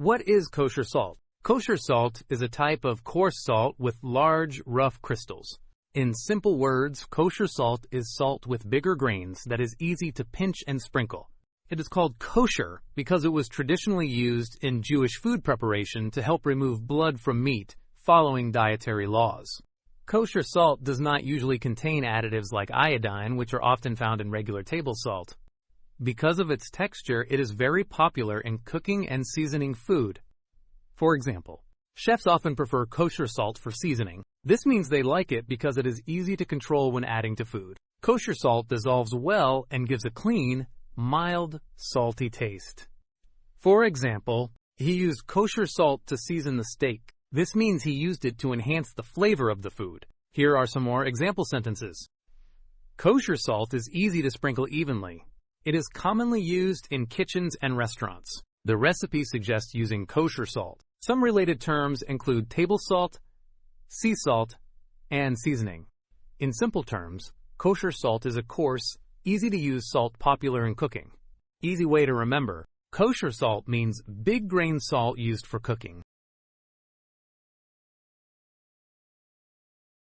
What is kosher salt? Kosher salt is a type of coarse salt with large, rough crystals. In simple words, kosher salt is salt with bigger grains that is easy to pinch and sprinkle. It is called kosher because it was traditionally used in Jewish food preparation to help remove blood from meat, following dietary laws. Kosher salt does not usually contain additives like iodine, which are often found in regular table salt. Because of its texture, it is very popular in cooking and seasoning food. For example, chefs often prefer kosher salt for seasoning. This means they like it because it is easy to control when adding to food. Kosher salt dissolves well and gives a clean, mild, salty taste. For example, he used kosher salt to season the steak. This means he used it to enhance the flavor of the food. Here are some more example sentences. Kosher salt is easy to sprinkle evenly. It is commonly used in kitchens and restaurants. The recipe suggests using kosher salt. Some related terms include table salt, sea salt, and seasoning. In simple terms, kosher salt is a coarse, easy-to-use salt popular in cooking. Easy way to remember, kosher salt means big grain salt used for cooking.